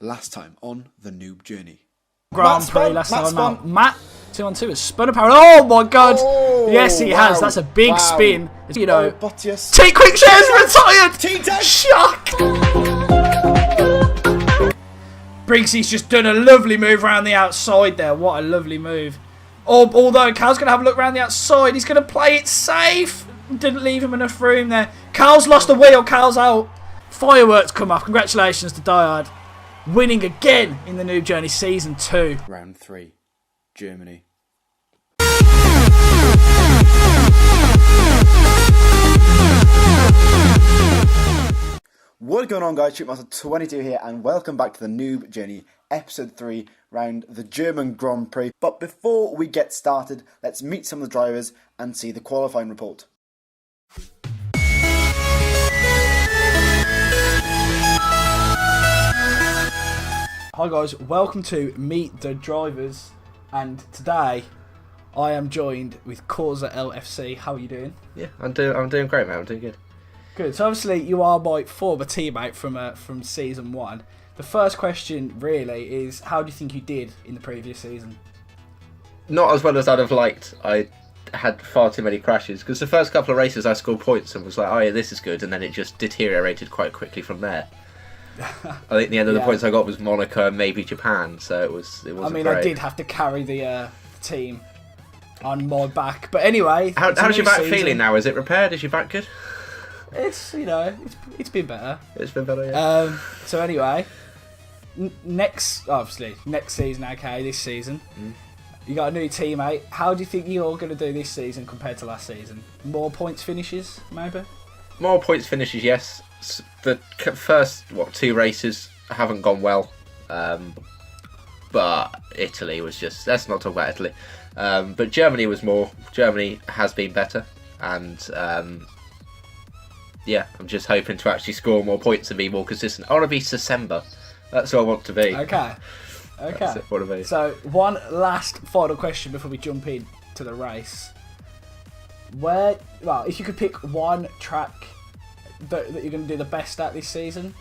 Last time on the Noob Journey. Grand Prix last time out. Matt 2-on-2 has spun apparel. Oh my god! Oh, yes, he has. That's a big wow. spin. You know, Bottas. T Quick Shares retired. T-Tech. Shock. Briggsy's just done a lovely move around the outside there. What a lovely move. Although Cal's going to have a look around the outside, he's going to play it safe. Didn't leave him enough room there. Cal's lost the wheel. Cal's out. Fireworks come off. Congratulations to Diehard. Winning again in the Noob Journey Season 2. Round 3. Germany. What's going on, guys? Shootmaster22 here, and welcome back to the Noob Journey, Episode 3, round the German Grand Prix. But before we get started, let's meet some of the drivers and see the qualifying report. Hi guys, welcome to Meet the Drivers, and today I am joined with Corza LFC. How are you doing? Yeah, I'm doing great, man. I'm doing good. Good. So obviously you are my former teammate from season 1. The first question really is, how do you think you did in the previous season? Not as well as I'd have liked. I had far too many crashes because the first couple of races I scored points and was like, oh yeah, this is good, and then it just deteriorated quite quickly from there. I think the end of the points I got was Monaco and maybe Japan, so it wasn't great. I did have to carry the team on my back, but anyway. How's your back feeling now? Is it repaired? Is your back good? It's it's been better. It's been better, yeah. So anyway, next season, okay, this season, you got a new teammate. How do you think you're going to do this season compared to last season? More points finishes, maybe? More points finishes, yes. The first, 2 races haven't gone well. But Italy was just... Let's not talk about Italy. But Germany was more... Germany has been better. And, yeah, I'm just hoping to actually score more points and be more consistent. I want to be December. That's what I want to be. Okay. That's it, what I mean. So, one last final question before we jump in to the race. If you could pick one track that you're going to do the best at this season,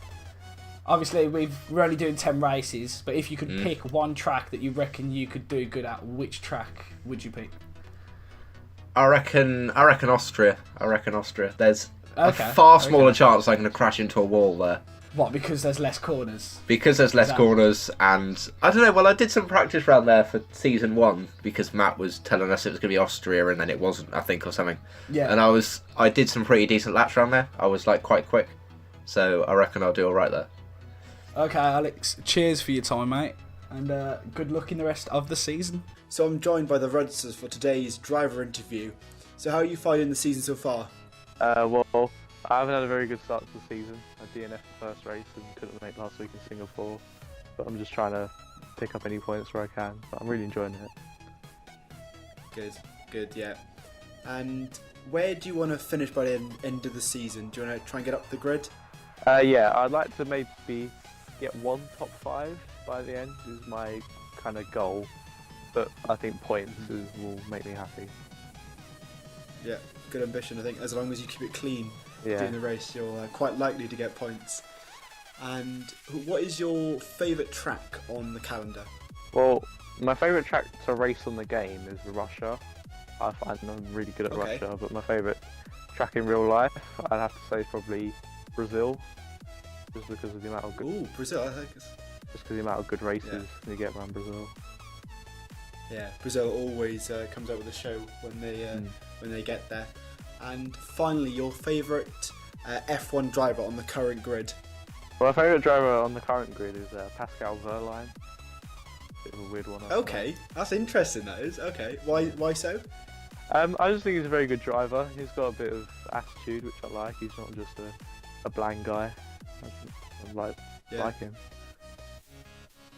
obviously we're only doing 10 races, but if you could pick one track that you reckon you could do good at, which track would you pick? I reckon Austria. There's a far smaller chance I'm going to crash into a wall there. What, because there's less corners? Because there's less corners, and I don't know, well, I did some practice round there for season 1 because Matt was telling us it was going to be Austria and then it wasn't, I think, or something. Yeah. And I did some pretty decent laps around there. I was like quite quick. So I reckon I'll do alright there. Okay, Alex, cheers for your time, mate. And good luck in the rest of the season. So I'm joined by the Rudsters for today's driver interview. So how are you finding the season so far? Well, I haven't had a very good start to the season. I DNF'd the first race and couldn't make last week in Singapore. But I'm just trying to pick up any points where I can. But I'm really enjoying it. Good, yeah. And where do you want to finish by the end of the season? Do you want to try and get up the grid? Yeah, I'd like to maybe get one top 5 by the end is my kind of goal. But I think points will make me happy. Yeah, good ambition, I think. As long as you keep it clean during the race, you're quite likely to get points. And what is your favourite track on the calendar? Well, my favourite track to race on the game is Russia. I find I'm really good at Russia, but my favourite track in real life, I'd have to say, is probably Brazil, just because of the amount of good. Ooh, Brazil! I think just because of the amount of good races you get around Brazil. Yeah, Brazil always comes out with a show when they get there. And finally, your favourite F1 driver on the current grid? Well, my favourite driver on the current grid is Pascal Wehrlein. Bit of a weird one. Okay, that's interesting. That is okay. Why so? I just think he's a very good driver. He's got a bit of attitude, which I like. He's not just a bland guy. I like him.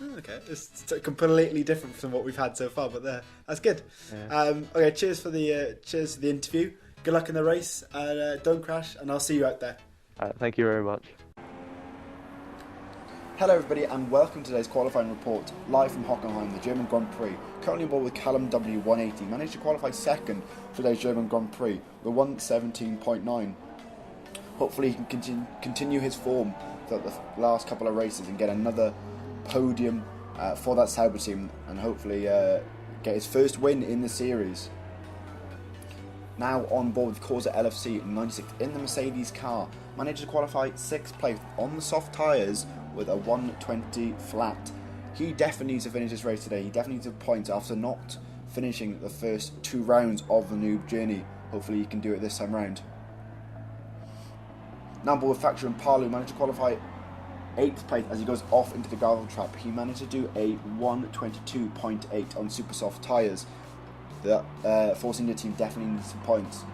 Okay, it's completely different from what we've had so far, but that's good. Yeah. Okay, cheers for the interview. Good luck in the race, and don't crash. And I'll see you out there. Thank you very much. Hello everybody, and welcome to today's qualifying report, live from Hockenheim, the German Grand Prix. Currently on board with Callum W180, managed to qualify second for today's German Grand Prix with 117.9. Hopefully he can continue his form throughout the last couple of races and get another podium for that Sauber team and hopefully get his first win in the series. Now on board with Corsa LFC 96 in the Mercedes car, managed to qualify 6th place on the soft tyres with a 120 flat. He definitely needs to finish this race today. He definitely needs a point after not finishing the first 2 rounds of the noob journey. Hopefully he can do it this time round. Now on board with Factor and Palu, managed to qualify 8th place as he goes off into the gravel trap. He managed to do a 122.8 on super soft tyres. The Force India team definitely needs some points.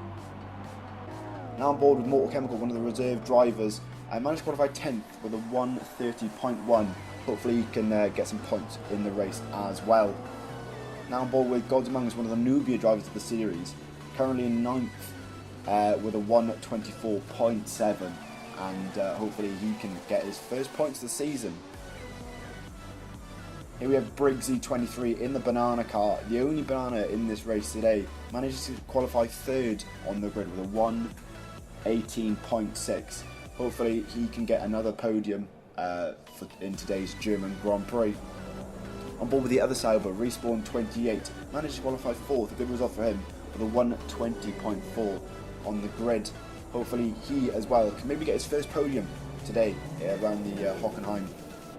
Now on board with Mortal Chemical, one of the reserve drivers, managed to qualify 10th with a 130.1. Hopefully he can get some points in the race as well. Now on board with Gods Among Us, one of the Nubia drivers of the series, currently in 9th with a 124.7. And hopefully he can get his first points of the season. Here we have Briggsy 23 in the banana car, the only banana in this race today, manages to qualify 3rd on the grid with a 118.6. Hopefully he can get another podium in today's German Grand Prix. On board with the other Sauber, Respawn 28 managed to qualify 4th, a good result for him, with a 120.4 on the grid. Hopefully he as well can maybe get his first podium today around the Hockenheim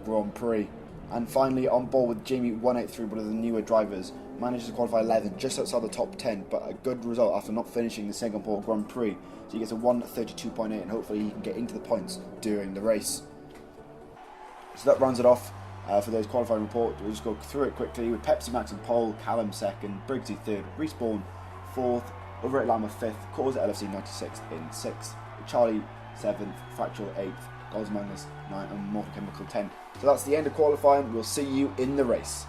Grand Prix. And finally on board with Jamie 183, one of the newer drivers, managed to qualify 11th, just outside the top 10, but a good result after not finishing the Singapore Grand Prix. So he gets a 132.8 and hopefully he can get into the points during the race. So that rounds it off for those qualifying reports. We'll just go through it quickly with Pepsi Max in pole, Callum 2nd, Briggsy 3rd, Respawn 4th, Over at Lama 5th, Corsa LFC 96 in 6th, Charlie 7th, Fractal 8th, Gods Among Us 9th, and Mortal Chemical 10th. So that's the end of qualifying. We'll see you in the race.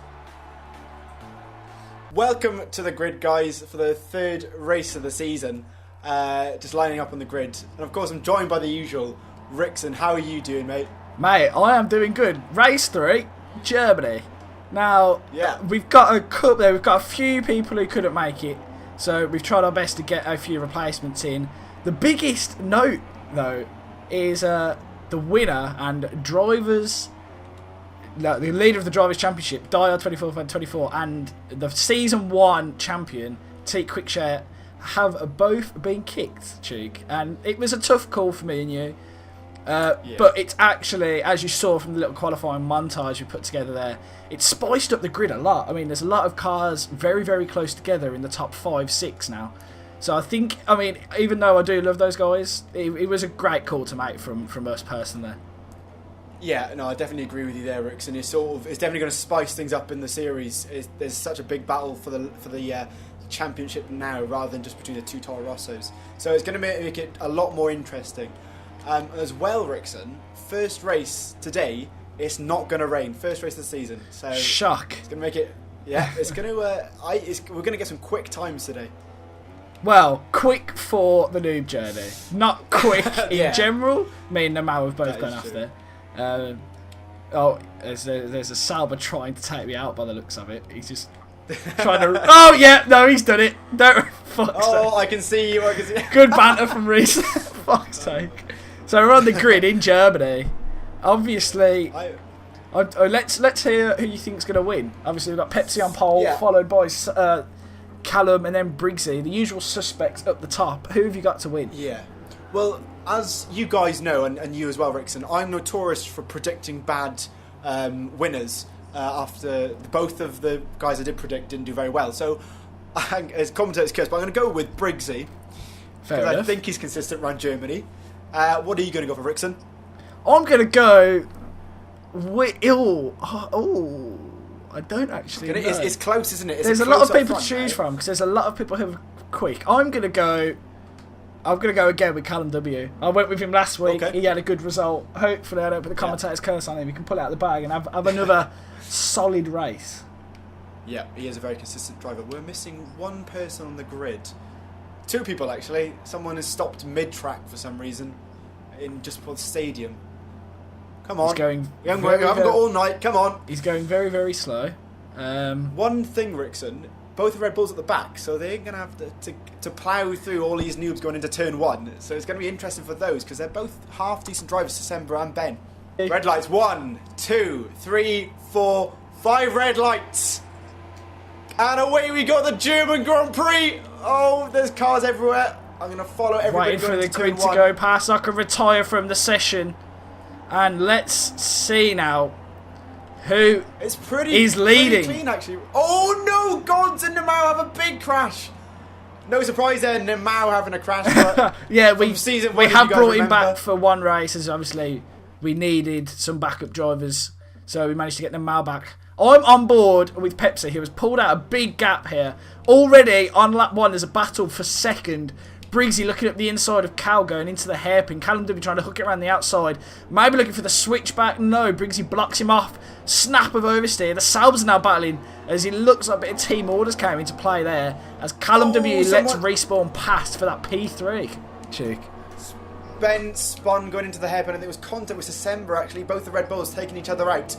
Welcome to the grid, guys, for the 3rd race of the season. Just lining up on the grid. And of course, I'm joined by the usual Rickson. How are you doing, mate? Mate, I am doing good. Race 3, Germany. Now, we've got a cup there. We've got a few people who couldn't make it. So we've tried our best to get a few replacements in. The biggest note, though, is the winner and drivers... No, the leader of the Drivers' Championship, Dyer 24 and the Season 1 champion, T Quickshare, have both been kicked, Cheek. And it was a tough call for me and you. But it's actually, as you saw from the little qualifying montage we put together there, it's spiced up the grid a lot. I mean, there's a lot of cars very, very close together in the top 5, 6 now. So I think, I mean, even though I do love those guys, it was a great call to make from us personally. Yeah, no, I definitely agree with you there, Ricks. And it's definitely going to spice things up in the series. There's such a big battle for the championship now, rather than just between the 2 Toro Rossos. So it's going to make it a lot more interesting. As well, Rickson, first race today, it's not going to rain. First race of the season. So shock. It's going to make it. Yeah, it's going to. We're going to get some quick times today. Well, quick for the noob journey, not quick in general. Me and Namal have both gone after. There's a Sauber trying to take me out by the looks of it. He's just trying to. Oh yeah, no, he's done it. Don't fuck's sake. I can see you. Good banter from Reese. Fuck's sake. So we're on the grid in Germany. Obviously, let's hear who you think's going to win. Obviously, we've got Pepsi on pole, followed by Callum and then Briggsy, the usual suspects up the top. Who have you got to win? Yeah. Well, as you guys know, and you as well, Rickson, I'm notorious for predicting bad winners after both of the guys I did predict didn't do very well. So, as commentator's curse, but I'm going to go with Briggsy. Fair enough. I think he's consistent around Germany. What are you going to go for, Rickson? I'm going to go with... I don't actually know. It's close, isn't it? There's a lot of people to choose from, because there's a lot of people who are quick. I'm going to go again with Callum W. I went with him last week. Okay. He had a good result. Hopefully I don't put the commentator's curse on him. He can pull it out of the bag and have another solid race. Yeah, he is a very consistent driver. We're missing one person on the grid. 2 people, actually. Someone has stopped mid-track for some reason just before the stadium. Come on. We haven't got all night. Come on. He's going very, very slow. One thing, Rickson, both Red Bulls at the back, so they're going to have to plough through all these noobs going into turn 1. So it's going to be interesting for those, because they're both half-decent drivers, December and Ben. Red lights. 1, 2, 3, 4, 5 red lights. And away we go, the German Grand Prix. Oh, there's cars everywhere. I'm going to follow everybody. Waiting for going the into grid turn to one. go past. I can retire from the session. And let's see now who It's pretty, He's leading. pretty clean, actually. Oh, no. Gons and Nemau have a big crash. No surprise there, Nemau having a crash. But yeah, from we season we one, if have you guys brought him remember. back for one race, as obviously we needed some backup drivers, so we managed to get Nemau back. I'm on board with Pepsi. He was pulled out a big gap here. Already on lap 1, there's a battle for second. Briggsy looking up the inside of Cal going into the hairpin. Callum W trying to hook it around the outside. Maybe looking for the switchback. No, Briggsy blocks him off. Snap of oversteer. The Saubers are now battling as it looks like a bit of team orders came into play there. As Callum W lets Respawn pass for that P3. Cheek. Ben spun going into the hairpin. I think it was contact with December, actually. Both the Red Bulls taking each other out.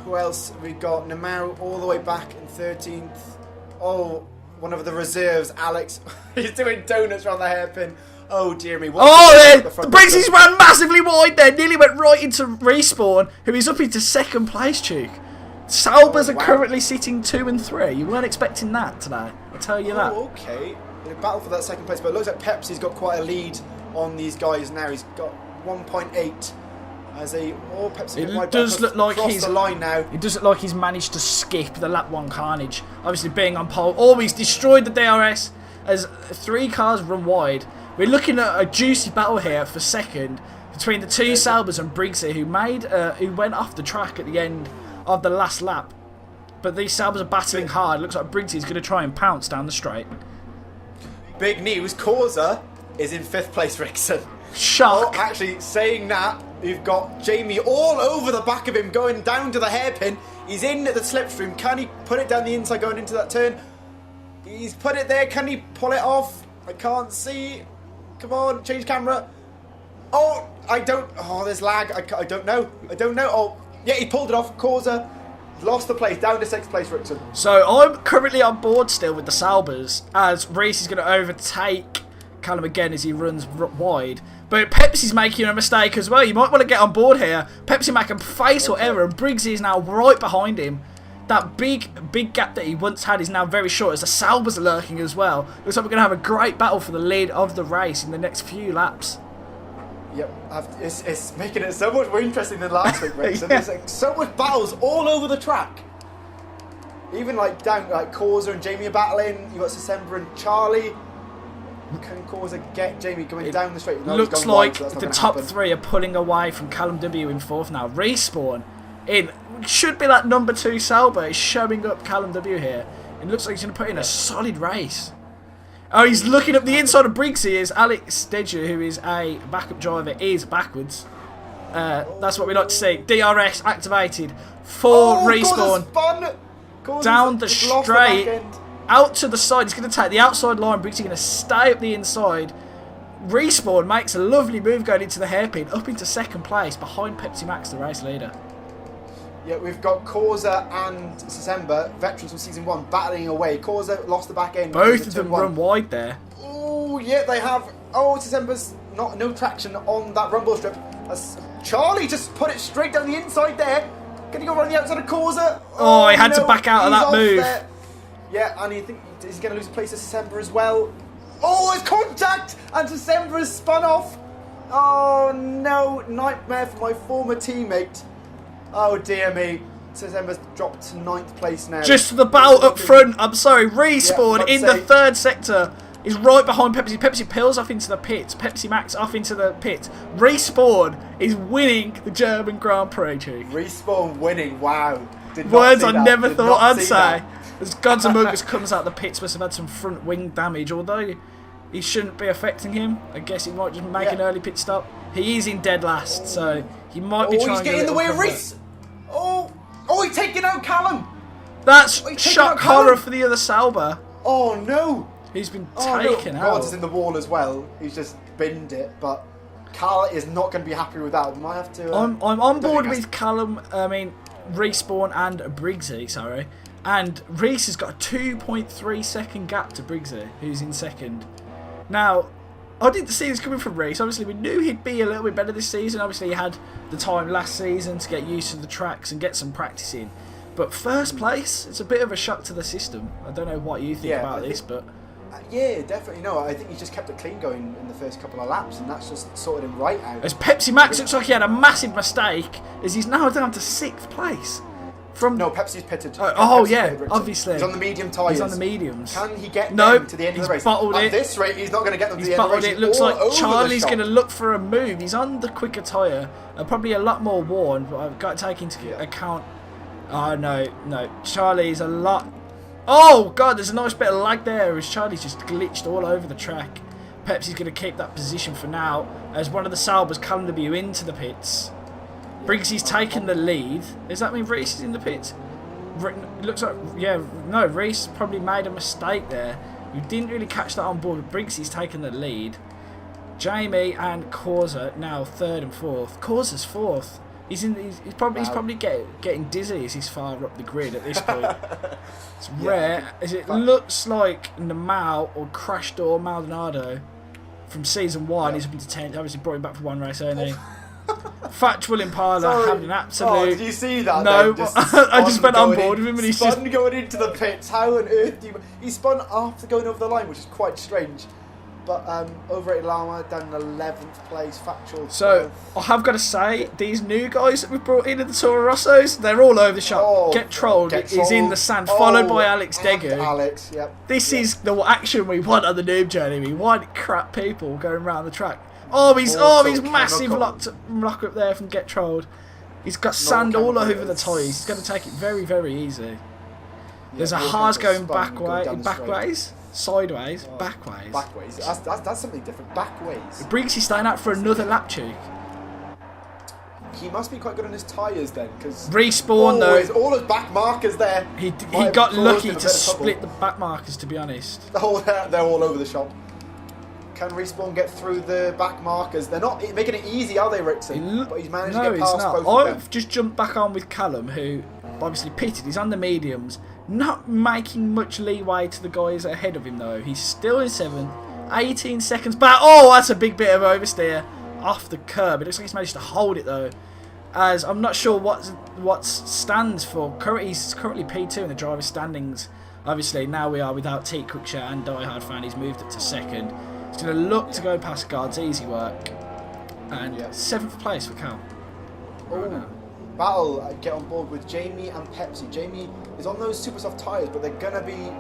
Who else? We got Nemau all the way back in 13th. Oh, one of the reserves, Alex. He's doing donuts around the hairpin. Oh, dear me. Oh, the Briggsy's ran massively wide there. Nearly went right into Respawn, who is up into second place, Cheek. Saubers Oh, are wow. currently sitting 2 and 3. You weren't expecting that today. I'll tell you that. Oh, okay. In a battle for that second place, but it looks like Pepsi's got quite a lead on these guys now. He's got 1.8 as a Pepsi. It does look like crossed he's the line now. It does look like he's managed to skip the lap 1 carnage. Obviously being on pole. Oh, he's destroyed the DRS as 3 cars run wide. We're looking at a juicy battle here for second between the 2 Saubers and Briggsy, who went off the track at the end of the last lap. But these Saubers are battling hard. Looks like Briggsy's going to try and pounce down the straight. Big news, Causa is in 5th place, Rickson. Shock. Oh, actually, saying that, you've got Jamie all over the back of him, going down to the hairpin. He's in at the slipstream. Can he put it down the inside going into that turn? He's put it there. Can he pull it off? I can't see. Come on, change camera. Oh, I don't. Oh, there's lag. I don't know. I don't know. Oh, yeah, he pulled it off. Causa lost the place, down to 6th place, Rickson. So I'm currently on board still with the Saubers, as Reese is going to overtake Callum again as he runs wide. But Pepsi's making a mistake as well. You might want to get on board here. Pepsi making a fatal error, and Briggsy is now right behind him. That big gap that he once had is now very short, as the Saubers are lurking as well. Looks like we're going to have a great battle for the lead of the race in the next few laps. Yep, it's making it so much more interesting than last week, Rick. So Yeah. there's like so much battles all over the track. Even like down, like Causa and Jamie are battling. You got December and Charlie. Can Causa get Jamie going down the straight? No, he's Looks gone wide, like so that's not the gonna top happen. 3 are pulling away from Callum W in 4th now. Respawn in should be that number 2 Sauber is showing up Callum W here. It looks like he's going to put in a solid race. Oh, he's looking up the inside of Briggsy as Alex Stedger, who is a backup driver, is backwards. That's what we like to see. DRS activated for Respawn. Causa's Down the just lost straight. back end. Out to the side. He's going to take the outside line. Briggsy going to stay up the inside. Respawn makes a lovely move going into the hairpin, up into 2nd place behind Pepsi Max, the race leader. Yeah, we've got Causa and December, veterans from season 1, battling away. Causa lost the back end. Both of them run wide there. Oh, yeah, they have. Oh, December's no traction on that rumble strip. Charlie just put it straight down the inside there. Can he go around the outside of Causa? Oh, he had to back out of he's that off move. there. Yeah, and you think he's going to lose a place to December as well. Oh, it's contact! And December has spun off. Oh, no. Nightmare for my former teammate. Oh, dear me. December's dropped to 9th place now. Just the battle up front. I'm sorry. Respawn Yeah, in the 3rd sector is right behind Pepsi. Pepsi peels off into the pit. Pepsi Max off into the pit. Respawn is winning the German Grand Prix, Chief. Respawn winning. Wow. Did not Words see I that. never Did thought not I'd see say. that. As Gods Among Us comes out the pits, must have had some front wing damage, although he shouldn't be affecting him. I guess he might just make an early pit stop. He is in dead last, so he might be Oh, trying he's to getting in the way of Reese. Oh, he's taking out Callum. That's he's taking shock out Callum. horror for the other Sauber. Oh, no. He's been Oh, taken no. out. Gods is in the wall as well. He's just binned it, but Cal is not going to be happy with that. We might have to... I'm on board think with Callum, Respawn and Briggsy, sorry. And Reese has got a 2.3 second gap to Briggsy, who's in 2nd. Now, I didn't see this coming from Reese. Obviously, we knew he'd be a little bit better this season. Obviously, he had the time last season to get used to the tracks and get some practice in. But first place, it's a bit of a shock to the system. I don't know what you think about this, but... Yeah, definitely. No, I think he just kept it clean going in the first couple of laps, and that's just sorted him right out. As Pepsi Max looks like he had a massive mistake, as he's now down to 6th place. No, Pepsi's pitted. Pepsi's yeah, pitted, obviously. He's on the medium tyres. He's on the mediums. Can he get no, them to the end of the race? Bottled At it. this rate, he's not going to get them to the He's end of the bottled race. it. Looks like He's all over Charlie's the going to shop. look for a move. He's on the quicker tyre, probably a lot more worn, but I've got to take into account... Oh, no. Charlie's a lot... Oh, God, there's a nice bit of lag there as Charlie's just glitched all over the track. Pepsi's going to keep that position for now as one of the Saubers, Callum W, into the pits. Briggsy's taken the lead. Does that mean Reese is in the pits? It looks like, Reese probably made a mistake there. We didn't really catch that on board, but Briggsy's taken the lead. Jamie and Causa now 3rd and 4th. Causa's 4th. He's probably getting dizzy as he's far up the grid at this point. It's rare, as it looks like Namal or Crash Door Maldonado from season 1. He's up into 10th. Obviously brought him back for one race only. Factual Impala having an absolute... Oh, did you see that? No, then? I just went on board with him and he's just... Spun going into the pits. How on earth do you... He spun after going over the line, which is quite strange. But Overrated Llama down in 11th place, Factual. So, 12th. I have got to say, these new guys that we've brought in at the Toro Rossos, they're all over the shop. Oh, Get Trolled is in the sand, followed by Alex Degu. Alex, yep. This is the action we want on the noob journey. We want crap people going around the track. He's massive lock up there from Get Trolled. He's got sand all over the tyres. He's going to take it very, very easy. There's a Haas going backways. Sideways, backways. Backways. That's something different. Backways. Briggsy staying out for another lap cheek. He must be quite good on his tyres then, because Respawn though. All his back markers there. He got lucky to split the back markers, to be honest. Oh, they're all over the shop. Can Respawn get through the back markers? They're not making it easy, are they, Rickson? But he's managed to get past both of them. I've just jumped back on with Callum, who obviously pitted. He's on the mediums. Not making much leeway to the guys ahead of him though. He's still in 7th, 18 seconds back. Oh, that's a big bit of oversteer off the curb. It looks like he's managed to hold it though. As I'm not sure what stands for. He's currently P2 in the driver's standings. Obviously now we are without T Quickshare and Die Hard Fan. He's moved up to 2nd. He's going to look to go past guards. Easy work. And 7th place for Cal. Battle get on board with Jamie and Pepsi. Jamie is on those super soft tyres, but they're going to be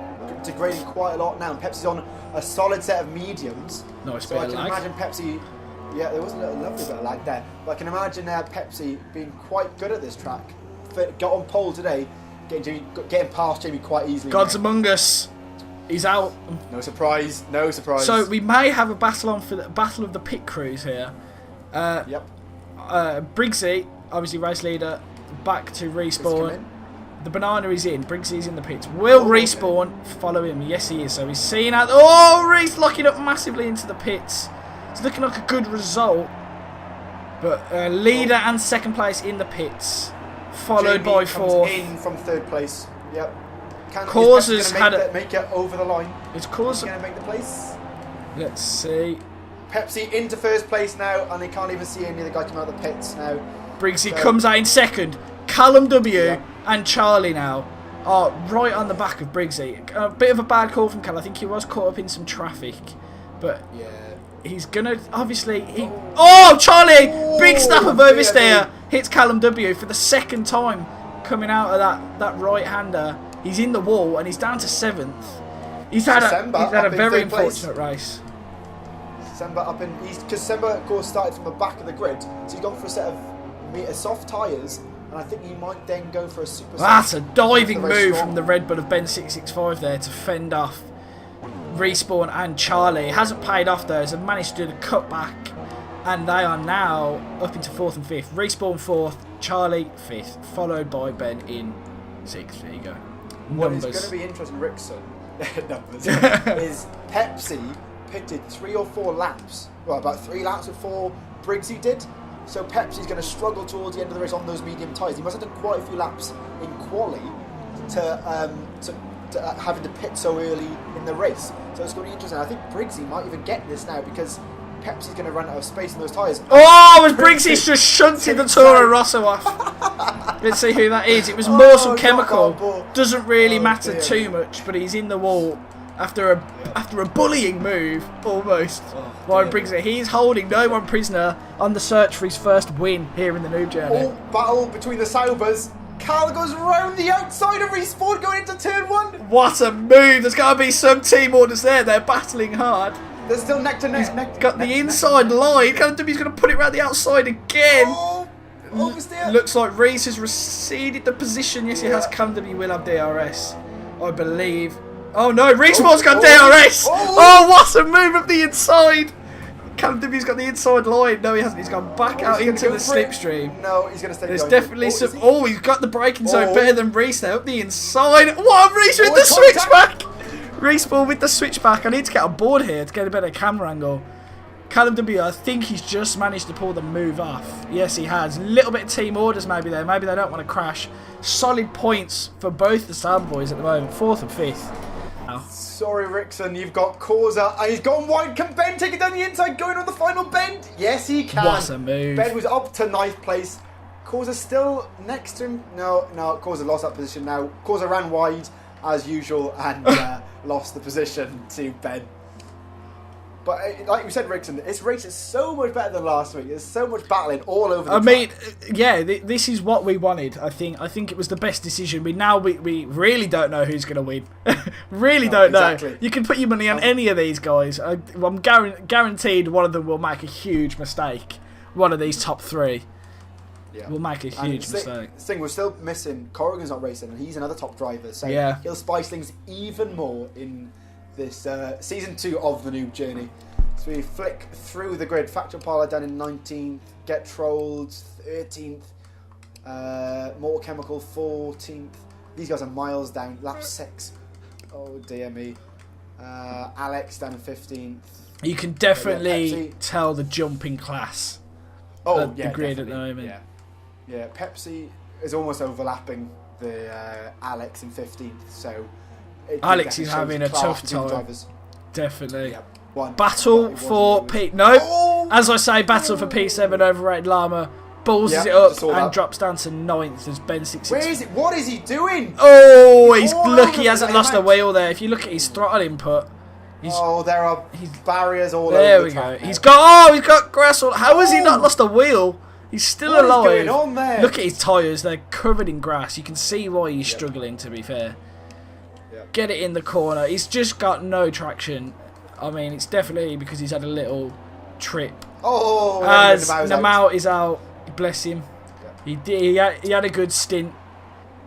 degrading quite a lot now. And Pepsi's on a solid set of mediums. Nice so bit I of can lag. imagine Pepsi... Yeah, there was a lovely bit of lag there. But I can imagine Pepsi being quite good at this track. Got on pole today, getting past Jamie quite easily. Gods Among Us. He's out. No surprise. No surprise. So we may have a battle on for the battle of the pit crews here. Briggsy, obviously race leader, back to Respawn. The banana is in. Briggsy's in the pits. Will Respawn follow him? Yes, he is. So he's seeing out. Oh, Reese locking up massively into the pits. It's looking like a good result. But leader and 2nd place in the pits, followed by 4th. In from 3rd place. Yep. Causa's had make it over the line. It's Causa going to make the place. Let's see. Pepsi into 1st place now, and they can't even see any of the guy come out of the pits now. Briggsy comes out in 2nd. Callum W and Charlie now are right on the back of Briggsy. A bit of a bad call from Cal. I think he was caught up in some traffic, but he's gonna obviously. Charlie! Big snap of oversteer hits Callum W for the 2nd time coming out of that right-hander. He's in the wall and he's down to 7th. He's had a very unfortunate race. Semba up in because Semba of course started from the back of the grid, so he's gone for a set of soft tyres, and I think he might then go for a super. That's a diving move from the Red Bull of Ben 665 there to fend off Respawn and Charlie. It hasn't paid off though, so they've managed to do the cutback, and they are now up into 4th and 5th. Respawn 4th, Charlie 5th, followed by Ben in 6th. There you go. Numbers. What is going to be interesting, Rickson, numbers, is Pepsi pitted 3 or 4 laps. Well, about 3 laps before Briggsy did. So Pepsi's going to struggle towards the end of the race on those medium tyres. He must have done quite a few laps in quali to having to pit so early in the race. So it's going to be interesting. I think Briggsy might even get this now because Pepsi's going to run out of space in those tyres. Oh, as Briggsy's just shunted the Toro Rosso off. Let's see who that is. It was Morsel Chemical. Doesn't really matter too much, but he's in the wall after a bullying move, almost. Ryan Briggsy. He's holding no one prisoner on the search for his first win here in the Noob Journey. All battle between the Saubers. Cal goes round the outside of Respawn going into turn 1. What a move. There's got to be some team orders there. They're battling hard. They're still neck to neck. Got the inside line. He's going to put it around the outside again. Oh, oversteer. Looks like Reese has receded the position. Yes, he has. Camden will have DRS, I believe. Oh no, Respawn's got DRS. Oh, what a move up the inside. Camden's got the inside line. No, he hasn't. He's gone back out into the slipstream. No, he's going to stay There's behind. definitely some. Oh, he's got the braking zone better than Reese there up the inside. What, Reese with the contact. switchback. Respawn with the switchback. I need to get on board here to get a better camera angle. Callum W, I think he's just managed to pull the move off. Yes, he has. A little bit of team orders maybe there. Maybe they don't want to crash. Solid points for both the Sauber boys at the moment. 4th and 5th. Sorry, Rickson, you've got Causa, and he's gone wide. Can Ben take it down the inside, going on the final bend? Yes, he can. What a move. Ben was up to 9th place. Causa still next to him. No, Causa lost that position now. Causa ran wide, as usual, and lost the position to Ben. But like we said, Rickson, this race is so much better than last week. There's so much battling all over the track. Yeah, this is what we wanted. I think it was the best decision. We really don't know who's going to win. Really don't know. You can put your money on any of these guys. I'm guaranteed one of them will make a huge mistake. One of these top 3 will make a huge mistake. The thing, we're still missing. Corrigan's not racing, and he's another top driver. So he'll spice things even more in this season 2 of the Noob Journey. So we flick through the grid. Factor Parlor down in 19th, Get Trolled 13th, Mortal Chemical 14th. These guys are miles down, lap 6. Oh dear me. Alex down in 15th. You can definitely tell the jumping class the grid at the moment. Yeah, Pepsi is almost overlapping the Alex in 15th, so Alex is having a tough time. Definitely. Yeah, battle for P. No, as I say, battle for P7 overrated Llama. Ballses it up and drops down to 9th as Ben 6. Where is it? What is he doing? Oh, he's lucky he hasn't lost a wheel there. If you look at his throttle input, there are barriers all over. There we go. He's got grass all. How has he not lost a wheel? He's still alive. What is going on there? Look at his tyres; they're covered in grass. You can see why he's struggling. To be fair. Get it in the corner. He's just got no traction. I mean, it's definitely because he's had a little trip. As Namau is out. Bless him. Yeah. He had a good stint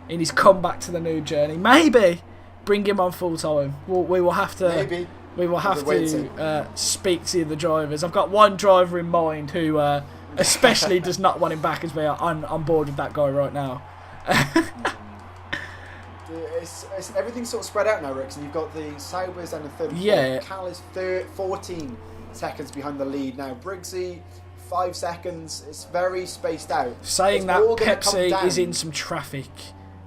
in his comeback to the Noob Journey. Maybe bring him on full time. We will have to. Maybe. We will have to speak to the drivers. I've got one driver in mind who especially does not want him back, as we are on board with that guy right now. It's everything's sort of spread out now, Rick. And you've got the Saubers and the third. Yeah. Cal is 14 seconds behind the lead now. Briggsy 5 seconds. It's very spaced out. Saying that, Pepsi is in some traffic.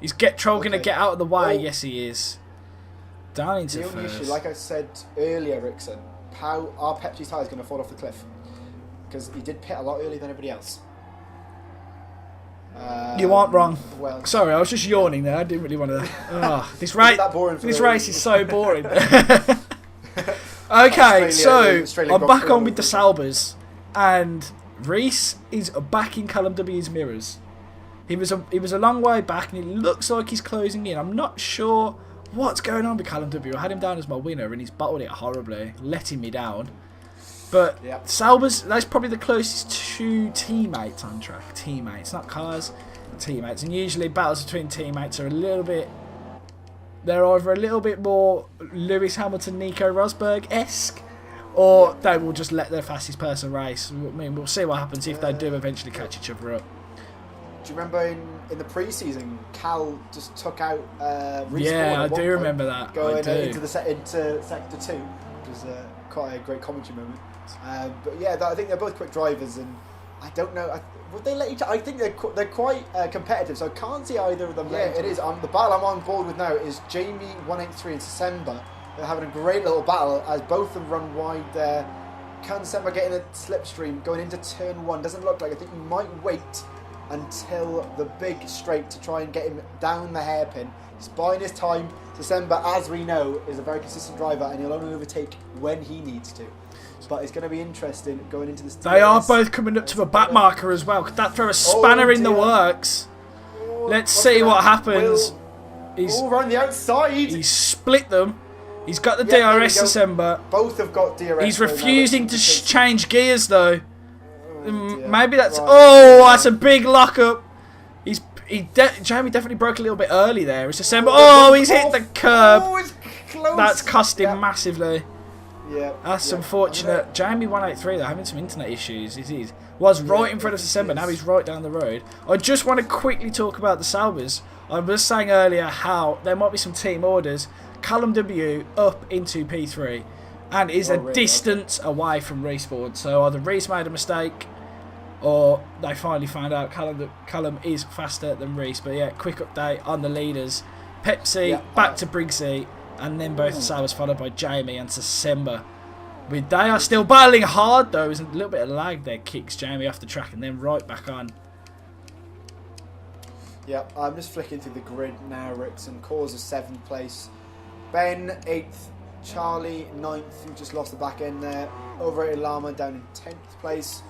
Is Get-Troll going to get out of the way? Yes, he is. Down into the only first. issue, like I said earlier, Rickson, how are Pepsi's tyres going to fall off the cliff? Because he did pit a lot earlier than everybody else. You aren't wrong. Well, sorry, I was just yawning there. I didn't really want to. This race is so boring. Okay, so I'm back on with the Saubers, and Reese is back in Callum W's mirrors. He was a long way back, and it looks like he's closing in. I'm not sure what's going on with Callum W. I had him down as my winner, and he's battled it horribly, letting me down. But Saubers, that's probably the closest to teammates on track. Teammates, not cars, teammates. And usually battles between teammates are a little bit... They're either a little bit more Lewis Hamilton, Nico Rosberg-esque, or they will just let their fastest person race. I mean, we'll see what happens if they do eventually catch each other up. Do you remember in the pre-season, Cal just took out Respawn? Yeah, I do remember that. Going into Sector 2, which was quite a great commentary moment. But yeah, I think they're both quick drivers, and I don't know. Would they let each? I think they're quite competitive, so I can't see either of them. Yeah, it is. The battle I'm on board with now is Jamie 183 and December. They're having a great little battle as both of them run wide there. Can December get in a slipstream going into turn 1? Doesn't look like. I think he might wait until the big straight to try and get him down the hairpin. He's buying his time. December, as we know, is a very consistent driver, and he'll only overtake when he needs to. But it's going to be interesting going into this. They are both coming up to a back marker as well. Could that throw a spanner in the works? Let's see what happens. He's all around the outside. He's split them. He's got the DRS December. Both have got DRS. He's refusing to change gears though. Maybe that's... Oh, that's a big lockup. Jamie definitely broke a little bit early there. It's December. Oh, he's hit the curb. It's close. That's cost him massively. Yeah, that's unfortunate. Jamie 183 though, having some internet issues. He was right in front of December. Now he's right down the road. I just want to quickly talk about the Saubers. I was saying earlier how there might be some team orders. Callum W up into P3 and is a distance away from Respawn. So either Reese made a mistake or they finally found out Callum is faster than Reese. But yeah, quick update on the leaders. Pepsi back to Briggsy. And then both the Saubers followed by Jamie and December. They are still battling hard though. There's a little bit of lag there. Kicks Jamie off the track and then right back on. Yeah, I'm just flicking through the grid now. Rickson Cause 7th place. Ben 8th. Charlie 9th, who just lost the back end there. Overrated Llama down in 10th place.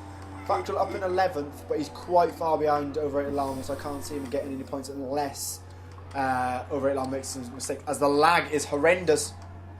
Factual up in 11th, but he's quite far behind Overrated Llama, so I can't see him getting any points unless Overrated Llama makes some mistake, as the lag is horrendous.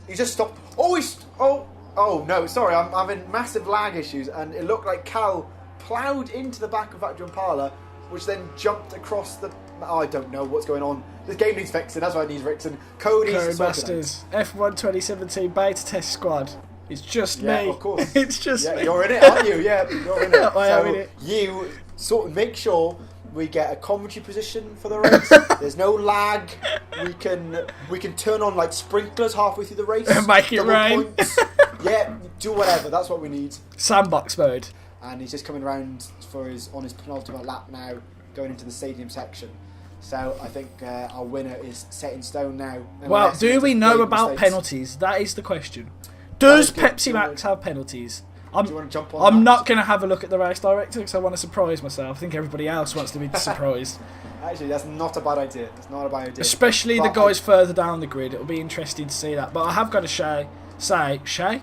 He just stopped. Oh no, sorry, I'm having massive lag issues, and it looked like Cal ploughed into the back of Factual Impala, which then jumped across the... I don't know what's going on. This game needs fixing, that's why it needs Rickson. Cody's Masters, F1 2017 beta test squad. It's just me. Of course. It's just me. You're in it, aren't you? Yeah, you're in it. I am in it. You sort of make sure we get a commentary position for the race. There's no lag. We can turn on like sprinklers halfway through the race. Make it rain. Yeah, do whatever. That's what we need. Sandbox mode. And he's just coming around on his penultimate lap now, going into the stadium section. So I think our winner is set in stone now. Well, do we know about penalties? That is the question. Does Pepsi Max have penalties? Do you want to jump on I'm not going to have a look at the race director because I want to surprise myself. I think everybody else wants to be surprised. Actually, that's not a bad idea. It's not a bad idea. Especially the guys further down the grid. It'll be interesting to see that. But I have got to say, shout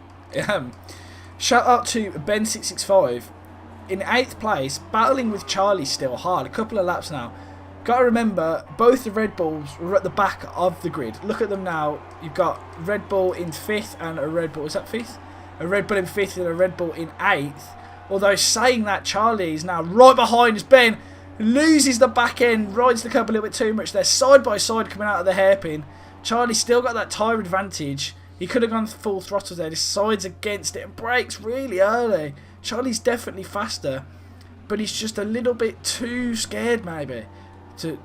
out to Ben665. In 8th place, battling with Charlie still hard. A couple of laps now. Got to remember, both the Red Bulls were at the back of the grid. Look at them now. You've got Red Bull in 5th and a Red Bull... Is that 5th? A Red Bull in 5th and a Red Bull in 8th. Although saying that, Charlie is now right behind as Ben loses the back end, rides the curb a little bit too much. They're side by side coming out of the hairpin. Charlie still got that tyre advantage. He could have gone full throttle there. Decides against it and brakes really early. Charlie's definitely faster, but he's just a little bit too scared maybe to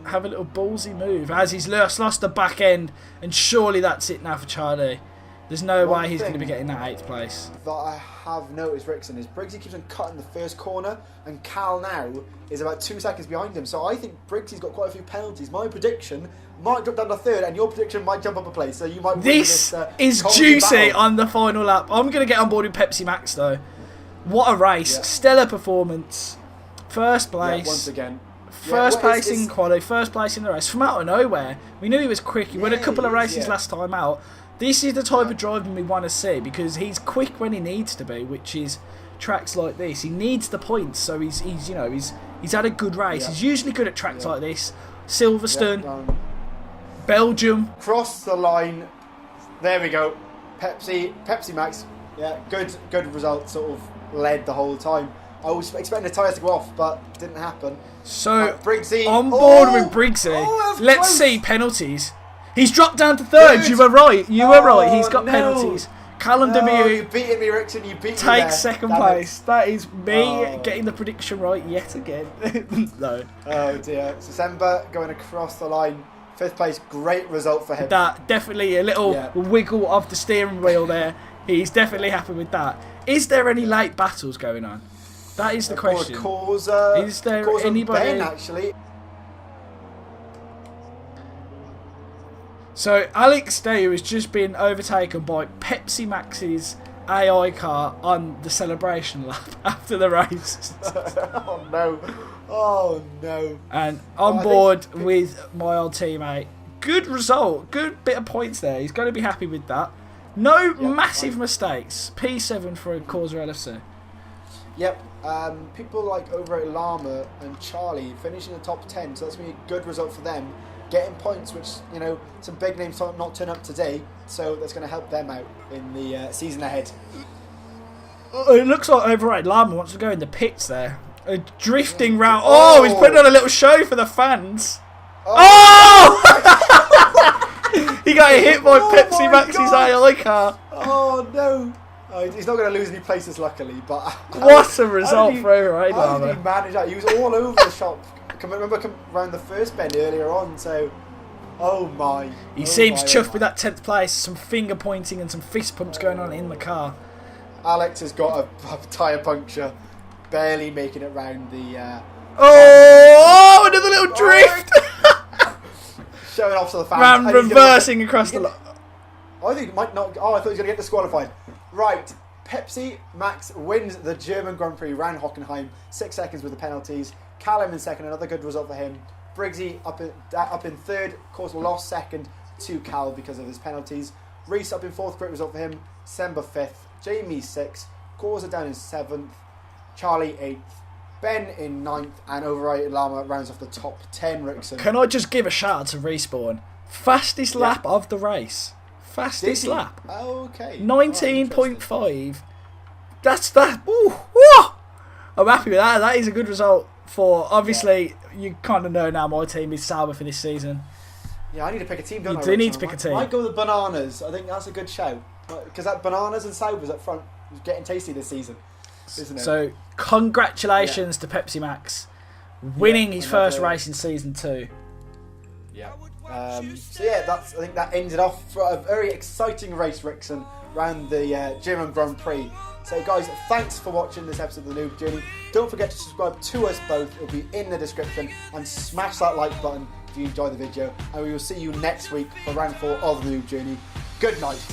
have a little ballsy move as he's lost the back end, and surely that's it now for Charlie. There's no way he's going to be getting that 8th place. That I have noticed, Rickson, is Briggsy keeps on cutting the first corner, and Cal now is about 2 seconds behind him. So I think Briggsy's got quite a few penalties. My prediction might drop down to 3rd, and your prediction might jump up a place. So you might. This is juicy battle on the final lap. I'm going to get on board with Pepsi Max though. What a race! Yeah. Stellar performance. First place. Yeah, once again. First place in quali, first place in the race. From out of nowhere. We knew he was quick. He won a couple of races last time out. This is the type of driving we want to see because he's quick when he needs to be, which is tracks like this. He needs the points, so he's had a good race. He's usually good at tracks like this. Silverstone, Belgium. Cross the line. There we go. Pepsi Max. Yeah, good result. Sort of led the whole time. I was expecting the tyres to go off, but didn't happen. So Briggsy on board with Briggsy. Let's see penalties. He's dropped down to 3rd. You were right. He's got penalties. Callum W. You beating me, Rickson. You beat me. Takes 2nd place. That is me getting the prediction right yet again. No. Oh dear. December going across the line. 5th place. Great result for him. That definitely a little wiggle of the steering wheel there. He's definitely happy with that. Is there any late battles going on? That is the question. Causa, Is there Causa anybody- Ben, actually. So Alex Day has just been overtaken by Pepsi Max's AI car on the celebration lap after the race. Oh no. Oh no. And on board with my old teammate. Good result. Good bit of points there. He's going to be happy with that. No massive mistakes. P7 for Causa LFC. Yep. People like over at Llama and Charlie finishing the top 10, so that's going to be a good result for them. Getting points, which, you know, some big names not turn up today, so that's going to help them out in the season ahead. It looks like Overrated Llama wants to go in the pits there. A drifting round. Oh, he's putting on a little show for the fans. Oh! He got hit by Pepsi Max's AI car. Oh no! Oh, he's not going to lose any places, luckily. But what a result for Overrated How did Llama. he manage that? He was all over the shop. Remember around the first bend earlier on. So, oh my! He Oh seems my, chuffed oh my. with that 10th place. Some finger pointing and some fist pumps going on in the car. Alex has got a tyre puncture, barely making it round the. Oh, another little drift. Showing off to the fans. Ran And he's reversing across the line. I think he might not. Oh, I thought he was going to get disqualified. Right, Pepsi Max wins the German Grand Prix round Hockenheim. 6 seconds with the penalties. Callum in second, another good result for him. Briggsy up in third. Of course, lost second to Cal because of his penalties. Reese up in fourth, great result for him. Semba fifth. Jamie sixth. Causa down in seventh. Charlie eighth. Ben in ninth, and Overrated Llama rounds off the top 10. Rickson. Can I just give a shout out to Respawn? Fastest lap of the race. Fastest lap. Okay. 19.5. That's that. Ooh, woo! I'm happy with that. That is a good result for. Obviously, you kind of know now my team is Sauber for this season. Yeah, I need to pick a team, don't You I? do need Rickson? to pick a team. Might go with the Bananas. I think that's a good shout. Because that Bananas and Saubers up front is getting tasty this season, isn't it? So, congratulations to Pepsi Max winning his first race in season 2. yeah. So yeah, I think that ended off for a very exciting race, Rickson, around the German Grand Prix. So guys, thanks for watching this episode of The Noob Journey. Don't forget to subscribe to us both. It'll be in the description. And smash that like button if you enjoy the video. And we will see you next week for round 4 of The Noob Journey. Good night.